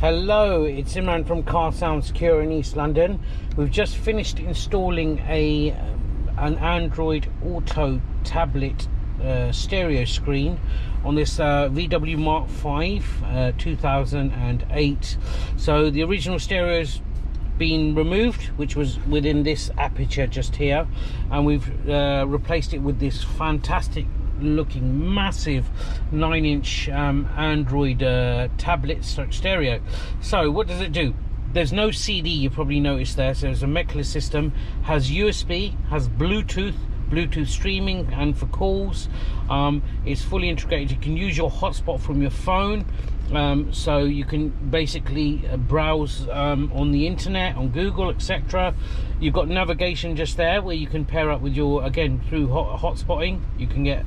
Hello, it's Imran from Car Sound Secure in East London. We've just finished installing an Android Auto tablet stereo screen on this VW Mark V 2008. So the original stereo's been removed, which was within this aperture just here, and we've replaced it with this fantastic looking massive 9-inch Android tablet stereo. So what does it do? There's no CD, you probably noticed there. So there's a mechless system, has USB, has Bluetooth streaming and for calls. It's fully integrated. You can use your hotspot from your phone, so you can basically browse on the internet, on Google, etc. You've got navigation just there where you can pair up with your, again, through hotspotting you can get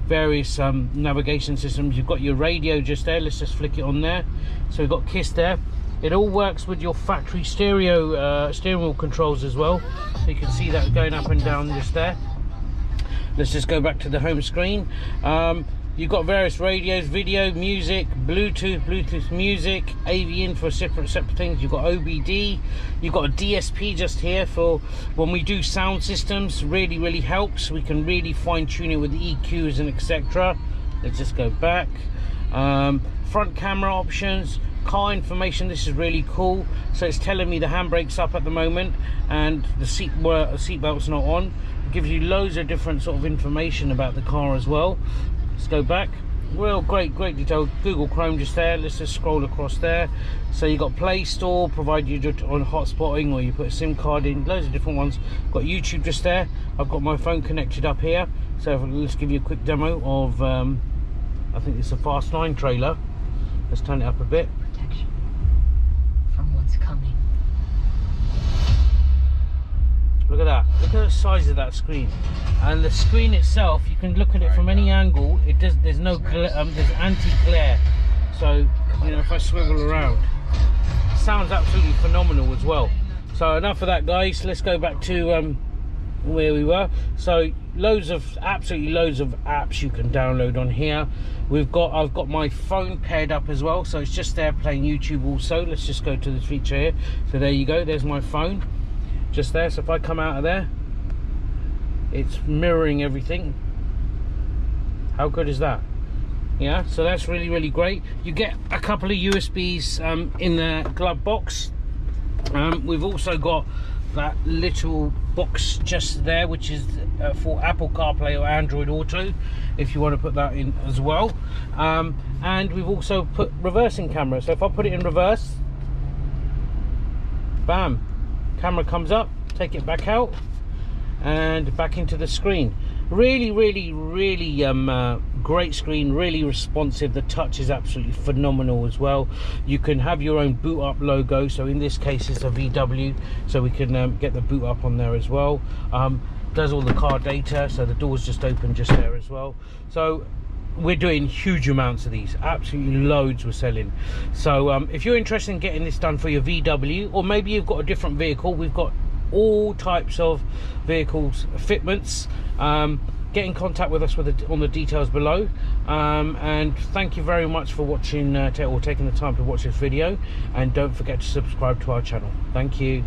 various navigation systems. You've got your radio just there. Let's just flick it on there. So we've got KISS there. It all works with your factory stereo steering wheel controls as well, so you can see that going up and down just there. Let's just go back to the home screen. You've got various radios, video, music, Bluetooth music, AV in for separate things. You've got OBD, you've got a DSP just here for when we do sound systems. Really helps. We can really fine tune it with the EQs and etc. Let's just go back. Front camera options, car information. This is really cool. So it's telling me the handbrake's up at the moment and the seat belt's not on. It gives you loads of different sort of information about the car as well. Let's go back. Well, great detail. Google Chrome just there. Let's just scroll across there. So you got Play Store, provide you on hotspotting, or you put a SIM card in, loads of different ones. Got YouTube just there. I've got my phone connected up here. So let's give you a quick demo of I think it's a Fast 9 trailer. Let's turn it up a bit. Protection from what's coming. Look at that. Look at the size of that screen, and the screen itself. You can look at it from any angle. It does. There's no there's anti-glare. So you know, if I swivel around, it sounds absolutely phenomenal as well. So enough of that, guys. Let's go back to where we were. So absolutely loads of apps you can download on here. I've got my phone paired up as well, so it's just there playing YouTube also. Let's just go to this feature here. So there you go, there's my phone just there. So if I come out of there, it's mirroring everything. How good is that? Yeah, so that's really great. You get a couple of USBs in the glove box. We've also got that little box just there, which is for Apple Carplay or Android Auto, if you want to put that in as well. And we've also put reversing camera. So if I put it in reverse, bam, camera comes up, take it back out and back into the screen. Really great screen, really responsive. The touch is absolutely phenomenal as well. You can have your own boot up logo, so in this case it's a VW, so we can get the boot up on there as well. Does all the car data, so the doors just open just there as well. So we're doing huge amounts of these, absolutely loads we're selling. So if you're interested in getting this done for your VW, or maybe you've got a different vehicle, we've got all types of vehicles fitments. Get in contact with us on the details below, and thank you very much for watching or taking the time to watch this video, and don't forget to subscribe to our channel. Thank you.